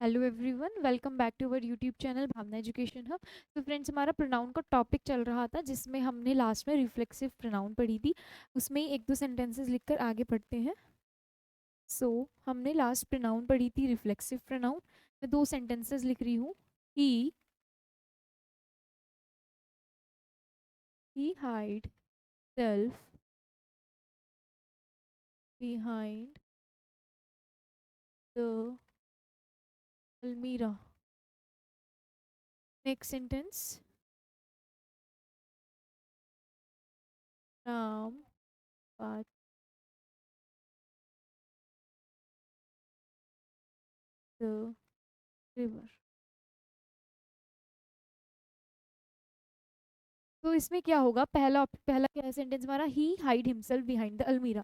Hello everyone, welcome back to our YouTube channel Bhavana education hub. तो friends, हमारा pronoun का topic चल रहा था जिसमें हमने लास्ट में रिफ्लेक्सिव प्रोनाउन पढ़ी थी। उसमें ही एक दो सेंटेंसेस लिखकर आगे पढ़ते हैं। हमने लास्ट प्रोनाउन पढ़ी थी रिफ्लेक्सिव प्रोनाउन। मैं दो सेंटेंसेस लिख रही हूँ। ही हाइड सेल्फ बिहाइंड द अलमीरा। नेक्स्ट सेंटेंस, राम बात द रिवर। तो इसमें क्या होगा, पहला पहला क्या है सेंटेंस हमारा, ही हाइड हिमसेल्फ बिहाइंड द अलमीरा।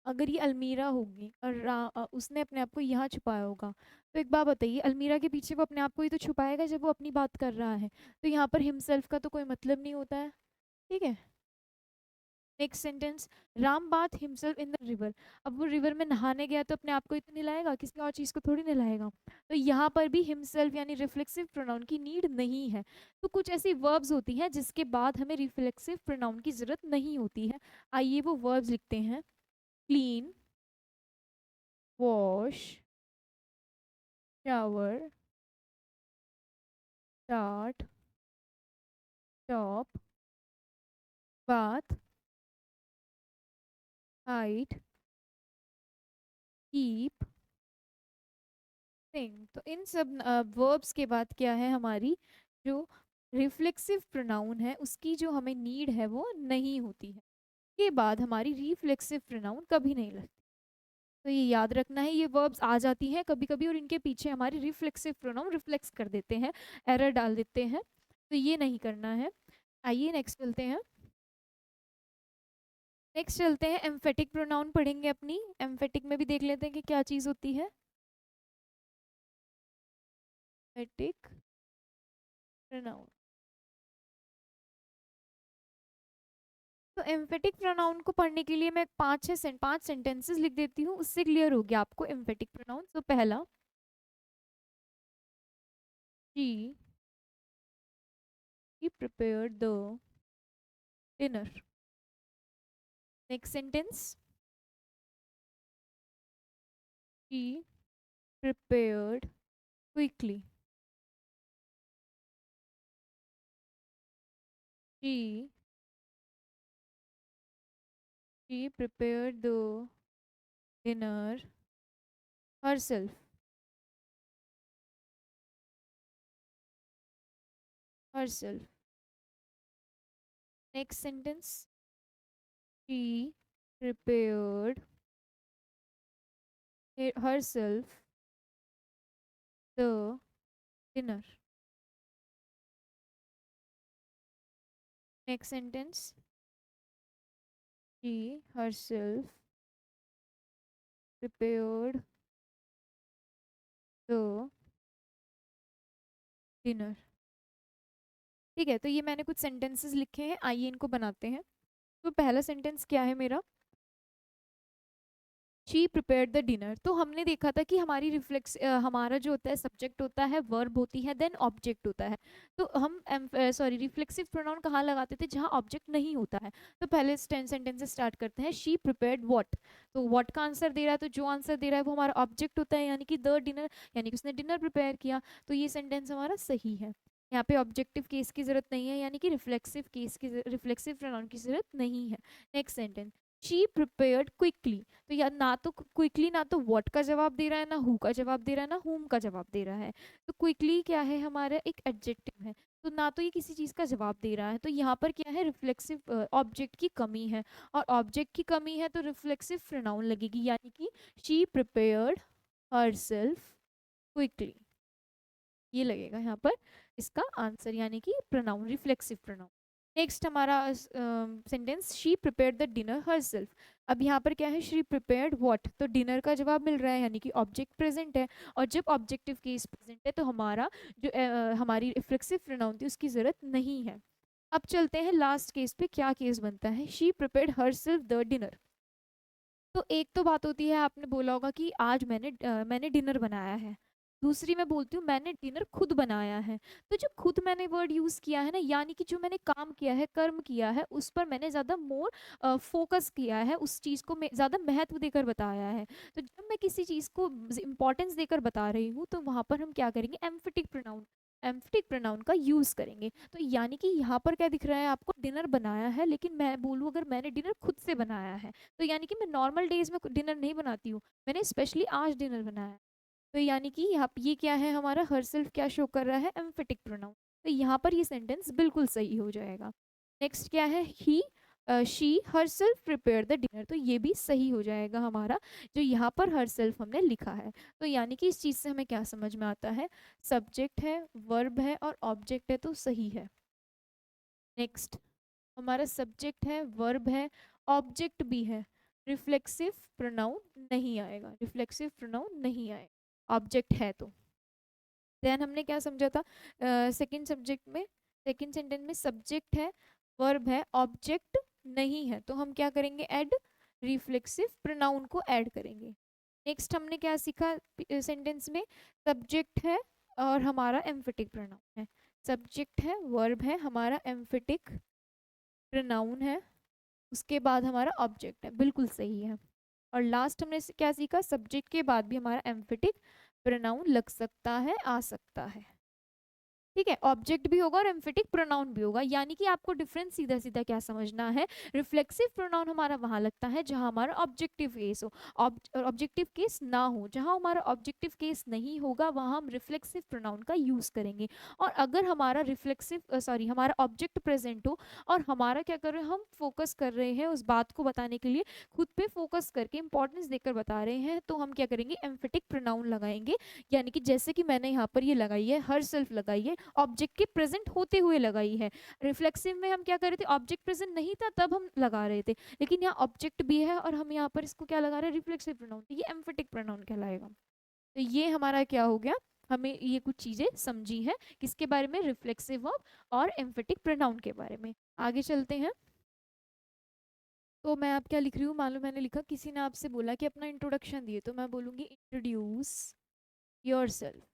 अगर ये अलमीरा होगी और उसने अपने आप को यहाँ छुपाया होगा, तो एक बात बताइए, अलमीरा के पीछे वो अपने आप को ही तो छुपाएगा जब वो अपनी बात कर रहा है। तो यहाँ पर हिमसेल्फ का तो कोई मतलब नहीं होता है। ठीक है। Next sentence, Ram bath himself in the river. अब वो रिवर में नहाने गया तो अपने आप को ही तो नहलाएगा, किसी और चीज़ को थोड़ी नहलाएगा। तो यहाँ पर भी हिमसेल्फ यानी रिफ्लेक्सिव प्रोनाउन की नीड नहीं है। तो कुछ ऐसी वर्ब्स होती हैं जिसके बाद हमें रिफ्लेक्सिव प्रोनाउन की जरूरत नहीं होती है। आइए वो वर्ब्स लिखते हैं। Clean, wash, shower, start, top, bath, hide, keep, thing. तो इन सब वर्ब्स के बाद क्या है, हमारी जो रिफ्लेक्सिव प्रोनाउन है उसकी जो हमें नीड है वो नहीं होती है। के बाद हमारी रिफ्लेक्सिव प्रोनाउन कभी नहीं लगती। तो ये याद रखना है, ये वर्ब्स आ जाती हैं कभी कभी और इनके पीछे हमारी रिफ्लेक्सिव प्रोनाउन रिफ्लेक्स कर देते हैं, एरर डाल देते हैं। तो ये नहीं करना है। आइए नेक्स्ट चलते हैं। नेक्स्ट चलते हैं, एम्फेटिक प्रोनाउन पढ़ेंगे अपनी। एम्फेटिक में भी देख लेते हैं कि क्या चीज़ होती है। Emphatic pronoun. तो एम्फेटिक प्रोनाउन को पढ़ने के लिए मैं पांच सेंटेंसेस लिख देती हूँ, उससे क्लियर हो गया आपको एम्फेटिक प्रोनाउन। तो पहला, she prepared the dinner। Next sentence, she prepared quickly। she she prepared the dinner herself। herself। Next sentence, she prepared herself the dinner। Next sentence, she herself prepared the dinner। ठीक है, तो ये मैंने कुछ sentences लिखे हैं, आइए इनको बनाते हैं। तो पहला सेंटेंस क्या है मेरा, शी प्रिपेयर्ड द डिनर। तो हमने देखा था कि हमारी हमारा जो होता है सब्जेक्ट होता है, वर्ब होती है, देन ऑब्जेक्ट होता है। तो हम रिफ्लेक्सिव प्रोनाउन कहाँ लगाते थे, जहाँ ऑब्जेक्ट नहीं होता है। तो पहले सेंटेंस से स्टार्ट करते हैं, शी प्रिपेयर्ड व्हाट। तो व्हाट का आंसर दे रहा है, तो जो आंसर दे रहा है वो हमारा ऑब्जेक्ट होता है, यानी कि द डिनर, यानी कि उसने डिनर प्रिपेयर किया। तो ये सेंटेंस हमारा सही है। यहाँ पे ऑब्जेक्टिव केस की जरूरत नहीं है, यानी कि रिफ्लेक्सिव प्रोनाउन की जरूरत नहीं है। Next sentence, she prepared quickly. तो यार ना तो क्विकली ना तो व्हाट का जवाब दे रहा है, ना हु का जवाब दे रहा है, ना हुम का जवाब दे रहा है। तो क्विकली क्या है, हमारा एक एडजेक्टिव है। तो ना तो ये किसी चीज़ का जवाब दे रहा है, तो यहाँ पर क्या है, रिफ्लेक्सिव ऑब्जेक्ट की कमी है। और ऑब्जेक्ट की कमी है तो रिफ्लेक्सिव प्रोनाउन लगेगी, यानी कि शी प्रिपेयर्ड हरसेल्फ क्विकली। ये लगेगा यहाँ पर इसका आंसर, यानी कि प्रोनाउन, रिफ्लेक्सिव प्रोनाउन। नेक्स्ट हमारा sentence, she prepared the dinner herself. अब यहाँ पर क्या है, शी प्रिपेयर्ड व्हाट, तो डिनर का जवाब मिल रहा है, यानी कि ऑब्जेक्ट प्रेजेंट है। और जब ऑब्जेक्टिव केस प्रेजेंट है तो हमारा जो हमारी रिफ्लेक्सिव प्रोनाउन थी उसकी जरूरत नहीं है। अब चलते हैं लास्ट केस पे, क्या केस बनता है, she prepared herself the dinner. तो एक तो बात होती है, आपने बोला होगा कि आज मैंने डिनर बनाया है। दूसरी मैं बोलती हूँ मैंने डिनर खुद बनाया है। तो जो खुद मैंने वर्ड यूज किया है ना, यानी कि जो मैंने काम किया है, कर्म किया है, उस पर मैंने ज्यादा मोर फोकस किया है, उस चीज को मैं ज्यादा महत्व देकर बताया है। तो जब मैं किसी चीज को इंपॉर्टेंस देकर बता रही हूँ तो वहां पर हम क्या करेंगे, एम्फेटिक प्रोनाउन, एम्फेटिक प्रोनाउन का यूज करेंगे। तो यानी कि यहाँ पर क्या दिख रहा है आपको, डिनर बनाया है, लेकिन मैं बोलूँ अगर मैंने डिनर खुद से बनाया है, तो यानी कि मैं नॉर्मल डेज में डिनर नहीं बनाती हूँ, मैंने स्पेशली आज डिनर बनाया है। तो यानी कि यहाँ ये क्या है हमारा, हर सेल्फ क्या शो कर रहा है, एम्फेटिक प्रोनाउन। तो यहाँ पर ये सेंटेंस बिल्कुल सही हो जाएगा। नेक्स्ट क्या है, he she herself prepare the dinner, तो ये भी सही हो जाएगा हमारा, जो यहाँ पर हर सेल्फ हमने लिखा है। तो यानी कि इस चीज़ से हमें क्या समझ में आता है, सब्जेक्ट है, वर्ब है और ऑब्जेक्ट है, तो सही है। नेक्स्ट, हमारा सब्जेक्ट है, वर्ब है, ऑब्जेक्ट भी है, रिफ्लेक्सिव प्रोनाउन नहीं आएगा, रिफ्लेक्सिव प्रोनाउन नहीं आएगा, ऑब्जेक्ट है तो। देन हमने क्या समझा था सेकंड सब्जेक्ट में, सेकंड सेंटेंस में सब्जेक्ट है, वर्ब है, ऑब्जेक्ट नहीं है, तो हम क्या करेंगे, ऐड रिफ्लेक्सिव प्रोनाउन को ऐड करेंगे। नेक्स्ट हमने क्या सीखा सेंटेंस में, सब्जेक्ट है और हमारा एम्फेटिक प्रोनाउन है, सब्जेक्ट है, वर्ब है, हमारा एम्फेटिक प्रोनाउन है, उसके बाद हमारा ऑब्जेक्ट है, बिल्कुल सही है। और लास्ट हमने क्या सीखा, सब्जेक्ट के बाद भी हमारा एम्फेटिक प्रोनाउन लग सकता है, आ सकता है। ठीक है, ऑब्जेक्ट भी होगा और एम्फेटिक प्रोनाउन भी होगा। यानी कि आपको डिफरेंस सीधा सीधा क्या समझना है, रिफ्लेक्सिव प्रोनाउन हमारा वहां लगता है जहां हमारा ऑब्जेक्टिव केस हो, ऑब्जेक्टिव केस ना हो। जहां हमारा ऑब्जेक्टिव केस नहीं होगा वहां हम रिफ्लेक्सिव प्रोनाउन का यूज करेंगे। और अगर हमारा रिफ्लेक्सिव सॉरी हमारा ऑब्जेक्ट प्रेजेंट हो और हमारा क्या कर रहे हैं, हम फोकस कर रहे हैं उस बात को बताने के लिए, खुद पे फोकस करके इंपॉर्टेंस देकर बता रहे हैं, तो हम क्या करेंगे, एम्फेटिक प्रोनाउन लगाएंगे। यानी कि जैसे कि मैंने यहाँ पर ये लगाई है, हर सेल्फ लगाई है, ऑब्जेक्ट के प्रेजेंट होते हुए लगाई है। रिफ्लेक्सिव में हम क्या कर रहे थे, ऑब्जेक्ट प्रेजेंट नहीं था तब हम लगा रहे थे, लेकिन यहाँ ऑब्जेक्ट भी है और हम यहाँ पर इसको क्या लगा रहे हैं, रिफ्लेक्सिव प्रोनाउन, तो ये एम्फेटिक प्रोनाउन कहलाएगा। तो ये हमारा क्या हो गया, हमें ये कुछ चीजें समझी है किसके बारे में, रिफ्लेक्सिव वर्ब और एम्फेटिक प्रोनाउन के बारे में। आगे चलते हैं। तो मैं आप क्या लिख रही हूँ, मालूम मैंने लिखा, किसी ने आपसे बोला कि अपना इंट्रोडक्शन दिए, तो मैं बोलूंगी इंट्रोड्यूस योरसेल्फ।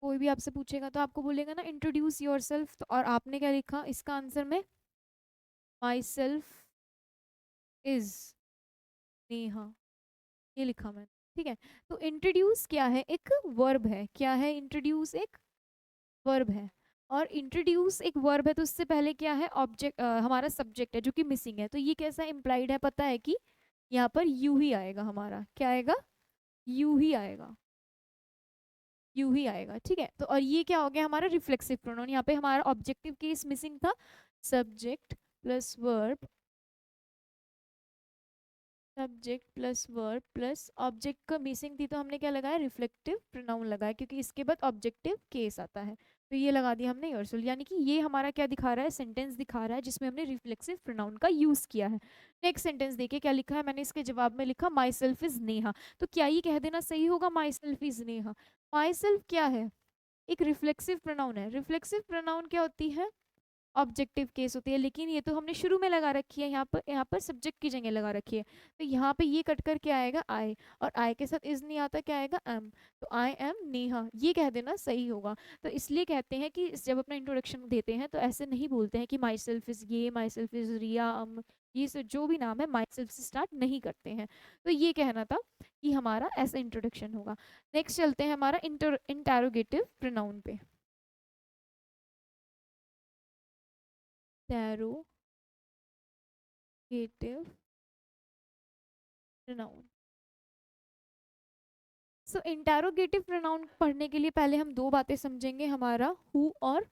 कोई भी आपसे पूछेगा तो आपको बोलेगा ना इंट्रोड्यूस योरसेल्फ, तो और आपने क्या लिखा इसका आंसर में, माई सेल्फ इज नेहा, ये लिखा मैंने। ठीक है, तो इंट्रोड्यूस क्या है, एक वर्ब है, क्या है इंट्रोड्यूस, एक वर्ब है। और इंट्रोड्यूस एक वर्ब है तो उससे पहले क्या है, ऑब्जेक्ट हमारा सब्जेक्ट है जो कि मिसिंग है, तो ये कैसा इम्प्लाइड है पता है कि यहाँ पर यू ही आएगा, हमारा क्या आएगा, यू ही आएगा, यू ही आएगा। ठीक है, तो और ये क्या हो गया हमारा रिफ्लेक्सिव प्रोनाउन, यहाँ पे हमारा ऑब्जेक्टिव केस मिसिंग था, subject plus verb, subject plus verb plus object का मिसिंग थी तो हमने क्या लगाया, रिफ्लेक्टिव प्रोनाउन लगाया, क्योंकि इसके बाद ऑब्जेक्टिव केस आता है, तो ये लगा दिया हमने योरसेल्फ। यानी कि ये हमारा क्या दिखा रहा है, सेंटेंस दिखा रहा है जिसमें हमने रिफ्लेक्सिव प्रोनाउन का यूज किया है। नेक्स्ट सेंटेंस देखिए क्या लिखा है, मैंने इसके जवाब में लिखा माई सेल्फ इज नेहा, तो क्या ये कह देना सही होगा, my self is Neha. My self क्या है, एक रिफ्लेक्सिव प्रोनाउन है, रिफ्लेक्सिव प्रोनाउन क्या होती है, ऑब्जेक्टिव केस होती है, लेकिन ये तो हमने शुरू में लगा रखी है, यहाँ पर सब्जेक्ट की जगह लगा रखी है, तो यहाँ पे ये कट कर क्या आएगा, आई, और आई के साथ इज नहीं आता, क्या आएगा, एम, तो आई एम नेहा, ये कह देना सही होगा। तो इसलिए कहते हैं कि जब अपना इंट्रोडक्शन देते हैं तो ऐसे नहीं बोलते हैं कि माई सेल्फ इज ये, माई सेल्फ इज रिया, ये जो भी नाम है माई सेल्फ से स्टार्ट नहीं करते हैं। तो ये कहना था कि हमारा ऐसा इंट्रोडक्शन होगा। नेक्स्ट चलते हैं हमारा इंटरोगेटिव प्रोनाउन पे, इंटरोगेटिव प्रोनाउन। सो इंटेरोगेटिव प्रोनाउन पढ़ने के लिए पहले हम दो बातें समझेंगे, हमारा हु और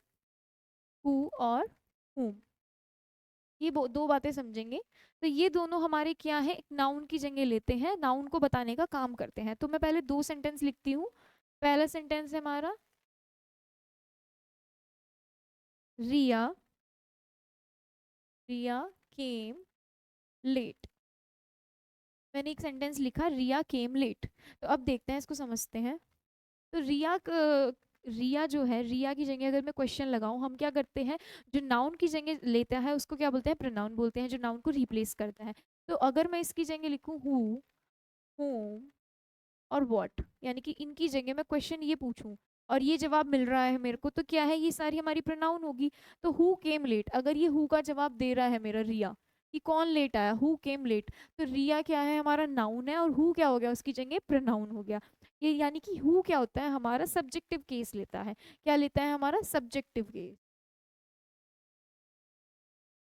whom, ये दो बातें समझेंगे। तो ये दोनों हमारे क्या है, एक नाउन की जगह लेते हैं, नाउन को बताने का काम करते हैं। तो मैं पहले दो सेंटेंस लिखती हूँ। पहला सेंटेंस है हमारा, रिया, रिया केम लेट। मैंने एक सेंटेंस लिखा, रिया केम लेट। तो अब देखते हैं, इसको समझते हैं। तो रिया जो है, रिया की जगह अगर मैं क्वेश्चन लगाऊं, हम क्या करते हैं, जो नाउन की जगह लेता है उसको क्या बोलते हैं, प्रोनाउन बोलते हैं, जो नाउन को रिप्लेस करता है। तो अगर मैं इसकी जगह लिखूं हु, whom और व्हाट, यानी कि इनकी जगह मैं क्वेश्चन ये पूछूं और ये जवाब मिल रहा है मेरे को, तो क्या है, ये सारी हमारी प्रोनाउन होगी। तो हु केम लेट, अगर ये हु का जवाब दे रहा है मेरा रिया कि कौन लेट आया, हु केम लेट, तो रिया क्या है, हमारा नाउन है, और हु क्या हो गया, उसकी जगह प्रोनाउन हो गया। ये यानी कि हु क्या होता है, हमारा सब्जेक्टिव केस लेता है। क्या लेता है, हमारा सब्जेक्टिव केस।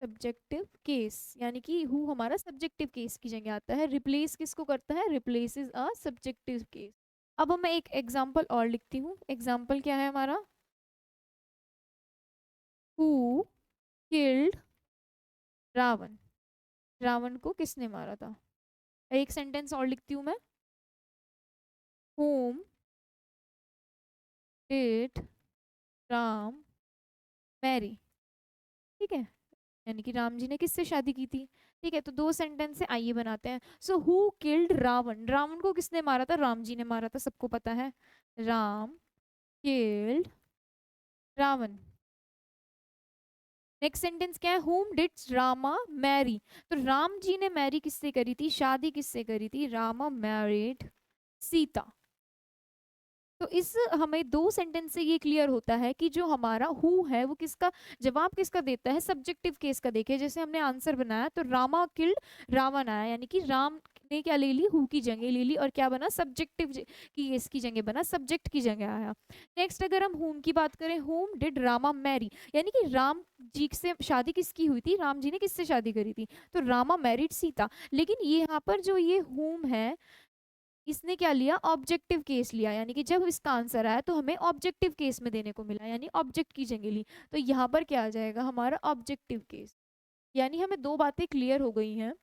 सब्जेक्टिव केस यानी कि हु हमारा सब्जेक्टिव केस की जगह आता है। रिप्लेस किसको करता है, रिप्लेसेस अ सब्जेक्टिव केस। अब मैं एक एग्जांपल और लिखती हूँ। एग्जांपल क्या है हमारा, हु किल्ड रावण, रावण को किसने मारा था। एक सेंटेंस और लिखती हूँ मैं, whom did राम मैरी, ठीक है, यानी कि राम जी ने किससे शादी की थी। ठीक है, तो दो सेंटेंस से आइए बनाते हैं। So who killed Ravan, Ravan को किसने मारा था, राम जी ने मारा था, सबको पता है। Ram killed Ravan. Next sentence क्या है, whom did रामा मैरी, तो राम जी ने मैरी किससे करी थी, शादी किससे करी थी, रामा मैरिड सीता। तो इस हमें दो सेंटेंस से ये क्लियर होता है कि जो हमारा हु है वो किसका जवाब किसका देता है, सब्जेक्टिव केस का। देखिए जैसे हमने आंसर बनाया तो रामा किल्ड रावण आया, यानी कि राम ने क्या ले ली, हु की जगह ले ली, और क्या बना, सब्जेक्टिव की इसकी जगह बना, सब्जेक्ट की जगह आया। नेक्स्ट अगर हम हुम की बात करें, हुम डिड रामा मैरी, यानी कि राम जी से शादी किसकी हुई थी, राम जी ने किससे शादी करी थी, तो रामा मैरिड सीता। लेकिन ये यहाँ पर जो ये हुम है, इसने क्या लिया, ऑब्जेक्टिव केस लिया, यानी कि जब इसका आंसर आया तो हमें ऑब्जेक्टिव केस में देने को मिला, यानी ऑब्जेक्ट की जगह ली। तो यहाँ पर क्या आ जाएगा, हमारा ऑब्जेक्टिव केस। यानी हमें दो बातें क्लियर हो गई हैं।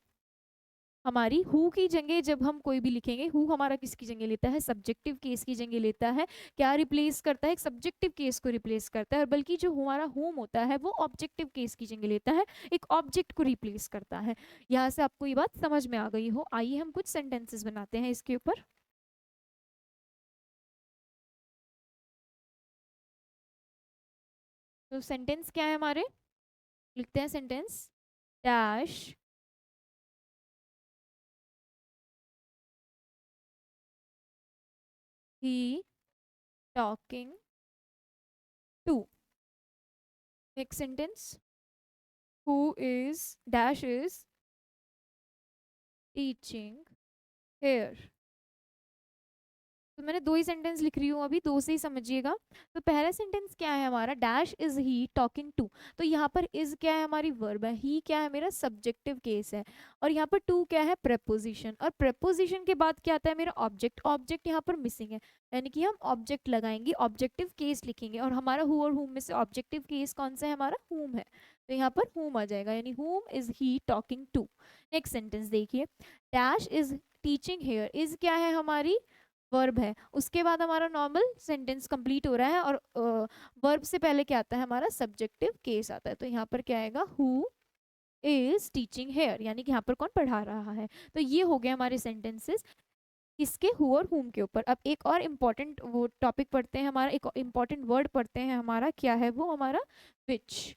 हमारी हु की जगह जब हम कोई भी लिखेंगे, हु हमारा किसकी जगह लेता है, सब्जेक्टिव केस की जगह लेता है। क्या रिप्लेस करता है, एक सब्जेक्टिव केस को रिप्लेस करता है, और बल्कि जो हमारा होम होता है वो ऑब्जेक्टिव केस की जगह लेता है, एक ऑब्जेक्ट को रिप्लेस करता है। यहाँ से आपको ये बात समझ में आ गई हो। आइए हम कुछ सेंटेंसेस बनाते हैं इसके ऊपर। तो सेंटेंस क्या है हमारे, लिखते हैं sentence, dash he talking to. Next sentence, who is dash is teaching here. तो मैंने दो ही सेंटेंस लिख रही हूँ अभी, दो से ही समझिएगा। तो पहला सेंटेंस क्या है हमारा, dash is he talking to, तो यहाँ पर इज क्या है, हमारी वर्ब है, ही क्या है, मेरा सब्जेक्टिव केस है, और यहाँ पर टू क्या है, प्रेपोजिशन, और प्रेपोजिशन के बाद क्या आता है, मेरा ऑब्जेक्ट। ऑब्जेक्ट यहाँ पर मिसिंग है, यानी कि हम ऑब्जेक्ट लगाएंगे, ऑब्जेक्टिव केस लिखेंगे, और हमारा हु और हुम में से ऑब्जेक्टिव केस कौन सा है, हमारा हुम है, तो यहाँ पर हुम आ जाएगा, यानी whom is he talking to. Next sentence देखिए, dash is teaching here, is क्या है, हमारी वर्ब है, उसके बाद हमारा नॉर्मल सेंटेंस कंप्लीट हो रहा है, और वर्ब से पहले क्या आता है, हमारा सब्जेक्टिव केस आता है। तो यहाँ पर क्या आएगा, हु इज टीचिंग हेयर, यानी कि यहाँ पर कौन पढ़ा रहा है। तो ये हो गए हमारे सेंटेंसेस किसके, हु और हुम के ऊपर। अब एक और इम्पॉर्टेंट वो टॉपिक पढ़ते हैं, हमारा एक इम्पॉर्टेंट वर्ड पढ़ते हैं, हमारा क्या है वो, हमारा विच।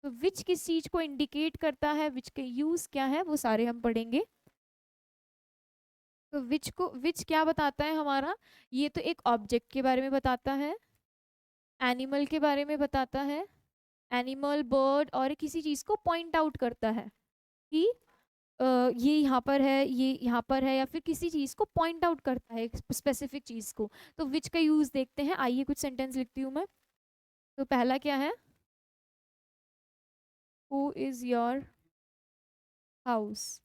तो विच किस चीज को इंडिकेट करता है, विच के यूज क्या है, वो सारे हम पढ़ेंगे। तो विच क्या बताता है हमारा, ये तो एक ऑब्जेक्ट के बारे में बताता है, एनिमल के बारे में बताता है, एनिमल बर्ड, और किसी चीज को पॉइंट आउट करता है कि ये यहाँ पर है, ये यहाँ पर है, या फिर किसी चीज को पॉइंट आउट करता है, एक स्पेसिफिक चीज को। तो विच का यूज देखते हैं, आइए कुछ सेंटेंस लिखती हूँ मैं। तो पहला क्या है, who is your house,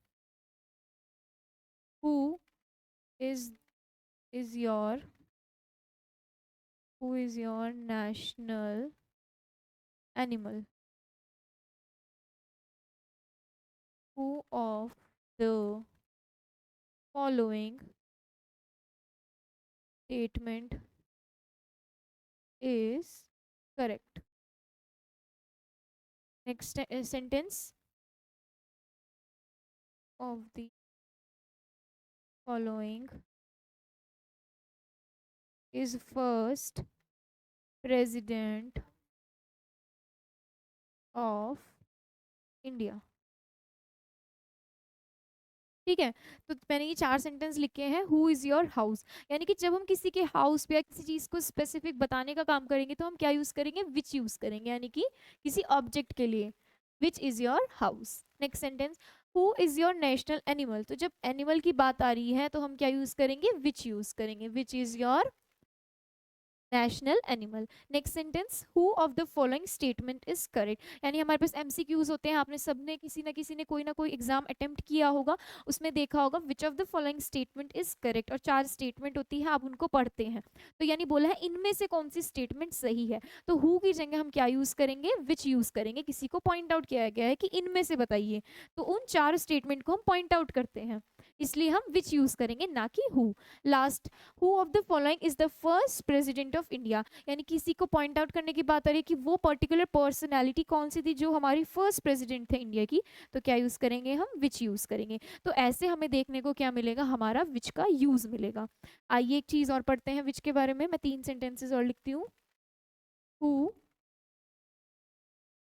who is is your who is your national animal, who of the following statement is correct. Next sentence, of the following is first president of India. ठीक है। तो मैंने ये 4 सेंटेंस लिखे हैं। Who is your house, यानी कि जब हम किसी के हाउस पे या किसी चीज़ को स्पेसिफिक बताने का काम करेंगे तो हम क्या यूज़ करेंगे, विच यूज़ करेंगे, यानी कि किसी ऑब्जेक्ट के लिए। Which is your house. Next sentence, who is your national animal, तो जब एनिमल की बात आ रही है तो हम क्या यूज़ करेंगे, विच यूज़ करेंगे। Which is your national animal. Next sentence, who of the following statement is correct, यानी हमारे पास एमसीक्यूज होते हैं, आपने सबने किसी ने कोई ना कोई एग्जाम अटेम्प्ट किया होगा, उसमें देखा होगा which of the following statement is correct, और 4 स्टेटमेंट होती है, आप उनको पढ़ते हैं। तो यानी बोला है इनमें से कौन सी स्टेटमेंट सही है, तो हु की जगह हम क्या यूज करेंगे, विच यूज करेंगे। किसी को पॉइंट आउट किया गया है कि इनमें से बताइए, तो उन 4 स्टेटमेंट को हम पॉइंट आउट करते हैं, इसलिए हम विच यूज करेंगे, ना कि who. Last, who of the following is the first president of India, यानी किसी को पॉइंट आउट करने की बात आ रही है कि वो पर्टिकुलर पर्सनैलिटी कौन सी थी जो हमारी फर्स्ट प्रेसिडेंट थे इंडिया की, तो क्या यूज करेंगे, हम विच यूज करेंगे। तो ऐसे हमें देखने को क्या मिलेगा, हमारा विच का यूज मिलेगा। आइए एक चीज और पढ़ते हैं विच के बारे में, मैं 3 सेंटेंसेस और लिखती हूँ। Who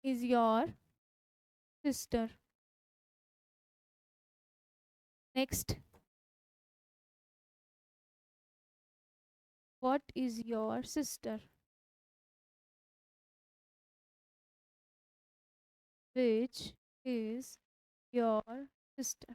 is your sister. Next, what is your sister. Which is your sister.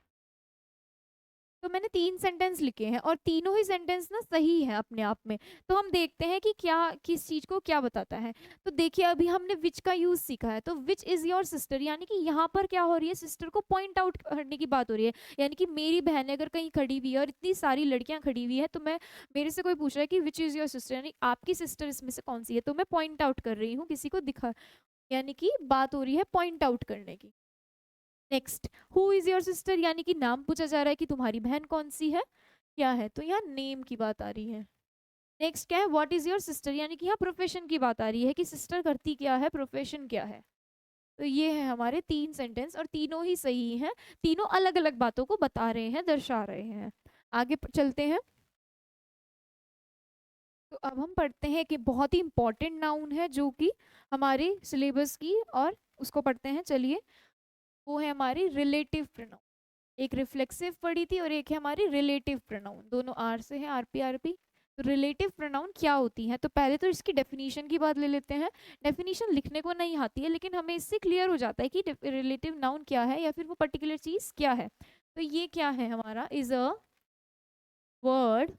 तो मैंने 3 सेंटेंस लिखे हैं और तीनों ही सेंटेंस ना सही है अपने आप में। तो हम देखते हैं कि क्या किस चीज को क्या बताता है। तो देखिए अभी हमने विच का यूज सीखा है, तो विच इज योर सिस्टर, यानी कि यहाँ पर क्या हो रही है, सिस्टर को पॉइंट आउट करने की बात हो रही है। यानी कि मेरी बहन अगर कहीं खड़ी हुई है और इतनी सारी लड़कियां खड़ी हुई है, तो मैं, मेरे से कोई पूछ रहा है कि विच इज योर सिस्टर, यानी आपकी सिस्टर इसमें से कौन सी है, तो मैं पॉइंट आउट कर रही हूँ, किसी को दिखा, यानी कि बात हो रही है पॉइंट आउट करने की। Next, who is your sister, यानी कि नाम पूछा जा रहा है कि तुम्हारी बहन कौन सी है, क्या है, तो यहाँ नेम की बात आ रही है। नेक्स्ट क्या है, व्हाट इज योर सिस्टर, यानी कि यहाँ प्रोफेशन की बात आ रही है कि सिस्टर करती क्या है, प्रोफेशन क्या है। तो ये है हमारे 3 सेंटेंस और तीनों ही सही हैं, तीनों अलग अलग बातों को बता रहे हैं, दर्शा रहे हैं। आगे चलते हैं। तो अब हम पढ़ते हैं कि बहुत ही इंपॉर्टेंट नाउन है जो कि हमारे सिलेबस की, और उसको पढ़ते हैं, चलिए। वो है हमारी रिलेटिव प्रोनाउन। एक रिफ्लेक्सिव पढ़ी थी और एक है हमारी रिलेटिव प्रोनाउन, दोनों आर से है, आरपी आरपी। तो रिलेटिव प्रोनाउन क्या होती है, तो पहले तो इसकी डेफिनेशन की बात ले लेते हैं। डेफिनेशन लिखने को नहीं आती है, लेकिन हमें इससे क्लियर हो जाता है कि रिलेटिव नाउन क्या है या फिर वो पर्टिकुलर चीज क्या है। तो ये क्या है हमारा, is a word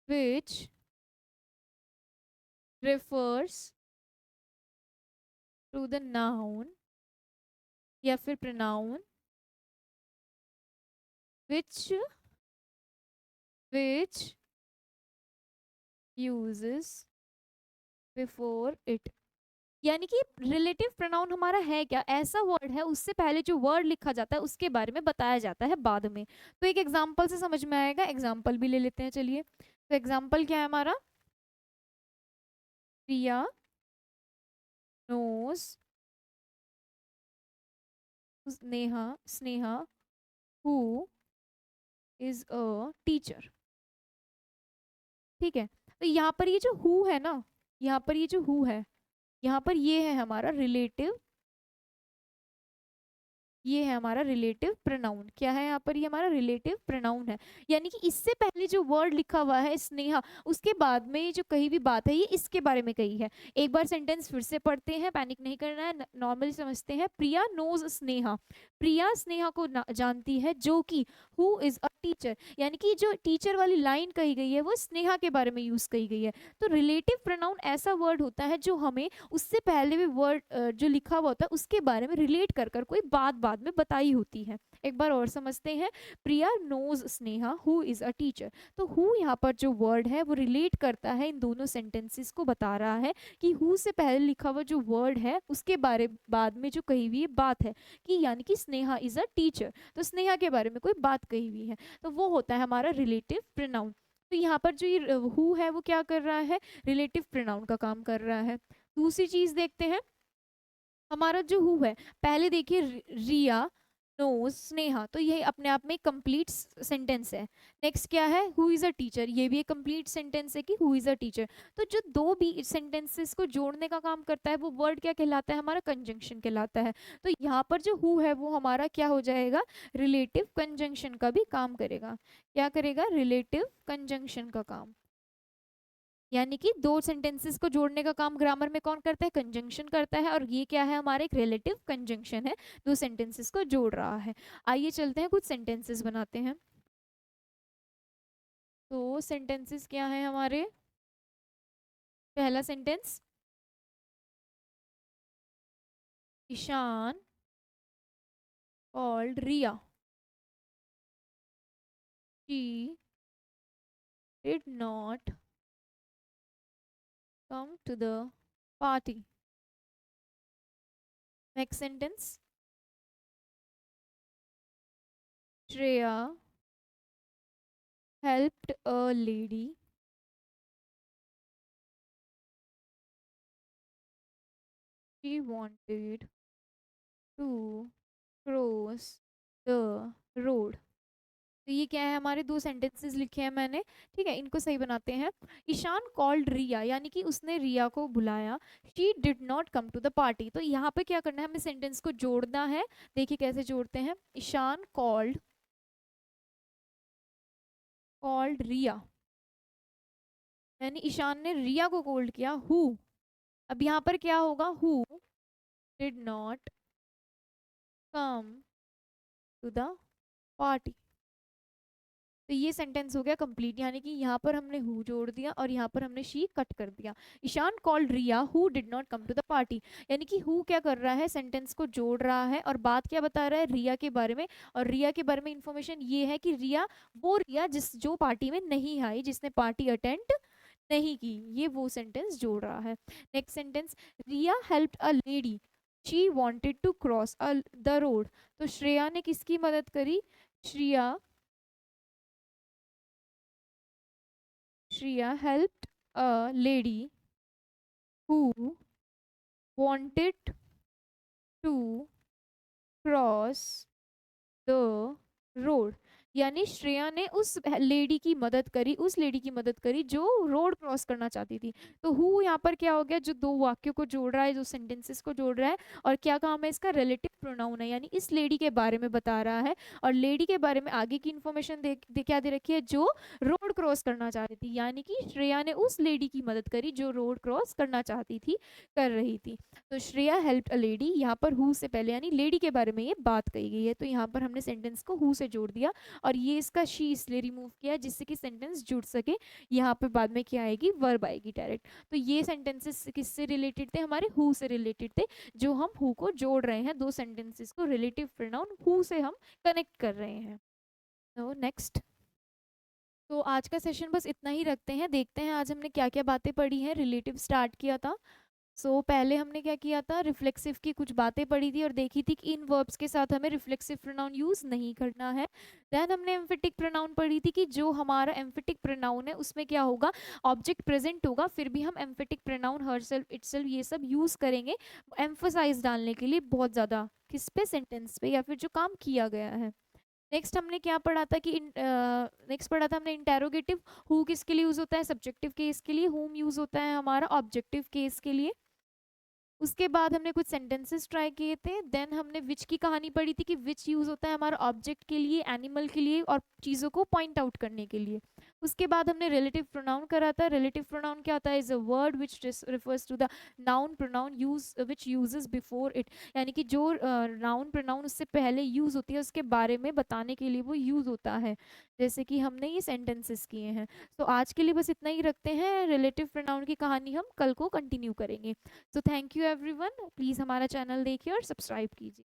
which refers to the noun या फिर pronoun which which uses before it, यानी कि रिलेटिव प्रोनाउन हमारा है क्या, ऐसा वर्ड है उससे पहले जो वर्ड लिखा जाता है उसके बारे में बताया जाता है बाद में। तो एक एग्जांपल से समझ में आएगा, एग्जांपल भी ले लेते हैं, चलिए। तो एग्जांपल क्या है हमारा, Priya knows Sneha Sneha who is a teacher. ठीक है। तो यहाँ पर ये जो हु है ना, यहाँ पर ये जो हु है, यहाँ पर ये है हमारा रिलेटिव, ये है हमारा रिलेटिव प्रोनाउन। क्या है यहाँ पर, ये हमारा रिलेटिव प्रोनाउन है, यानी कि इससे पहले जो वर्ड लिखा हुआ है स्नेहा, उसके बाद में ये जो कही भी बात है ये इसके बारे में कही है। एक बार सेंटेंस फिर से पढ़ते हैं, पैनिक नहीं करना है, नॉर्मली समझते हैं। प्रिया नोज स्नेहा, प्रिया स्नेहा को जानती है, जो कि हु इज अ टीचर, यानी कि जो टीचर वाली लाइन कही गई है वो स्नेहा के बारे में यूज कही गई है। तो रिलेटिव प्रोनाउन ऐसा वर्ड होता है जो हमें उससे पहले भी वर्ड जो लिखा हुआ होता है उसके बारे में रिलेट कर कर कोई बात बाद में बताई होती है। एक बार और समझते हैं, Priya knows Sneha who is a teacher. तो हु यहाँ पर जो वर्ड है वो रिलेट करता है, इन दोनों सेंटेंसेस को बता रहा है कि हु से पहले लिखा हुआ जो वर्ड है उसके बारे बाद में जो कही हुई बात है, कि यानी कि स्नेहा इज अ टीचर, तो स्नेहा के बारे में कोई बात कही हुई है, तो वो होता है हमारा रिलेटिव प्रोनाउन। तो यहाँ पर जो ये हु है वो क्या कर रहा है, रिलेटिव प्रोनाउन का काम कर रहा है। दूसरी चीज देखते हैं, हमारा जो हु है, पहले देखिए रिया, नोज स्नेहा, तो ये अपने आप में कंप्लीट सेंटेंस है। नेक्स्ट क्या है, हु इज अ टीचर, ये भी एक कंप्लीट सेंटेंस है कि हु इज अ टीचर। तो जो दो भी सेंटेंसेस को जोड़ने का काम करता है वो वर्ड क्या कहलाता है, हमारा कंजंक्शन कहलाता है। तो यहाँ पर जो हु है वो हमारा क्या हो जाएगा, रिलेटिव कंजंक्शन का भी काम करेगा। क्या करेगा, रिलेटिव कंजंक्शन का काम। यानी कि दो सेंटेंसेस को जोड़ने का काम ग्रामर में कौन करता है, कंजंक्शन करता है, और ये क्या है, हमारे एक रिलेटिव कंजंक्शन है, दो सेंटेंसेस को जोड़ रहा है। आइए चलते हैं कुछ सेंटेंसेस बनाते हैं। तो सेंटेंसेस क्या है हमारे, पहला sentence, Ishaan called Riya, she did not come to the party. Next sentence, Shreya helped a lady she wanted to cross the road। तो ये क्या है, हमारे दो सेंटेंसेस लिखे हैं मैंने, ठीक है, इनको सही बनाते हैं। ईशान कॉल्ड रिया, यानी कि उसने रिया को बुलाया। She did not come to the party, तो यहाँ पे क्या करना है, हमें सेंटेंस को जोड़ना है। देखिए कैसे जोड़ते हैं, ईशान कॉल्ड कॉल्ड रिया, यानी ईशान ने रिया को कॉल्ड किया, हु। अब यहाँ पर क्या होगा, who did not come to the party. तो ये सेंटेंस हो गया कंप्लीट, यानी कि यहाँ पर हमने हु जोड़ दिया और यहाँ पर हमने शी कट कर दिया। Ishaan called Riya who did not come to the party, यानी कि हु क्या कर रहा है, सेंटेंस को जोड़ रहा है और बात क्या बता रहा है, रिया के बारे में। और रिया के बारे में इंफॉर्मेशन ये है कि रिया, वो रिया जो पार्टी में नहीं आई, जिसने पार्टी अटेंड नहीं की, ये वो सेंटेंस जोड़ रहा है। Next sentence, Riya helped a lady she wanted to cross the road. तो श्रेया ने किसकी मदद करी, Shreya helped a lady who wanted to cross the road। यानी श्रेया ने उस लेडी की मदद करी, उस लेडी की मदद करी जो रोड क्रॉस करना चाहती थी। तो हु यहाँ पर क्या हो गया, जो दो वाक्यों को जोड़ रहा है, जो सेंटेंसेस को जोड़ रहा है, और क्या काम है इसका, रिलेटिव प्रोनाउन है, यानी इस लेडी के बारे में बता रहा है। और लेडी के बारे में आगे की इन्फॉर्मेशन क्या दे रखी है, जो रोड क्रॉस करना चाहती थी, यानी कि श्रेया ने उस लेडी की मदद करी जो रोड क्रॉस करना चाहती थी, कर रही थी। तो श्रेया हेल्प्ड अ लेडी, यहाँ पर हु से पहले यानी लेडी के बारे में ये बात कही गई है, तो यहाँ पर हमने सेंटेंस को हु से जोड़ दिया और ये इसका शी इसलिए रिमूव किया जिससे कि सेंटेंस जुड़ सके। यहाँ पे बाद में क्या आएगी, वर्ब आएगी डायरेक्ट। तो ये सेंटेंसेस किससे रिलेटेड थे, हमारे हु से रिलेटेड थे, जो हम हु को जोड़ रहे हैं, दो सेंटेंसेस को रिलेटिव प्रोनाउन हु से हम कनेक्ट कर रहे हैं। तो नेक्स्ट, तो आज का सेशन बस इतना ही रखते हैं, देखते हैं आज हमने क्या क्या बातें पढ़ी हैं। रिलेटिव स्टार्ट किया था, पहले हमने क्या किया था, रिफ्लेक्सिव की कुछ बातें पढ़ी थी और देखी थी कि इन वर्ब्स के साथ हमें रिफ्लेक्सिव प्रोनाउन यूज नहीं करना है। देन हमने एम्फेटिक प्रोनाउन पढ़ी थी कि जो हमारा एम्फेटिक प्रोनाउन है उसमें क्या होगा, ऑब्जेक्ट प्रेजेंट होगा, फिर भी हम एम्फेटिक प्रोनाउन हरसेल्फ, इटसेल्फ, ये सब यूज करेंगे एम्फोसाइज डालने के लिए बहुत ज्यादा, किस पे, सेंटेंस पे, या फिर जो काम किया गया है। नेक्स्ट हमने क्या पढ़ा था कि नेक्स्ट पढ़ा था हमने इंटेरोगेटिव, हु किसके लिए यूज होता है, सब्जेक्टिव केस के लिए, हुम यूज होता है हमारा ऑब्जेक्टिव केस के लिए। उसके बाद हमने कुछ सेंटेंसेस ट्राई किए थे। देन हमने विच की कहानी पढ़ी थी कि विच यूज होता है हमारा ऑब्जेक्ट के लिए, एनिमल के लिए और चीज़ों को पॉइंट आउट करने के लिए। उसके बाद हमने रिलेटिव प्रोनाउन करा था। रिलेटिव प्रोनाउन क्या होता है, is a word which refers to the noun pronoun use which uses before it, यानी कि जो नाउन प्रोनाउन उससे पहले यूज होती है उसके बारे में बताने के लिए वो यूज होता है, जैसे कि हमने ये सेंटेंसेस किए हैं। तो आज के लिए बस इतना ही रखते हैं, रिलेटिव प्रोनाउन की कहानी हम कल को कंटिन्यू करेंगे। तो थैंक यू एवरीवन, प्लीज़ हमारा चैनल देखिए और सब्सक्राइब कीजिए।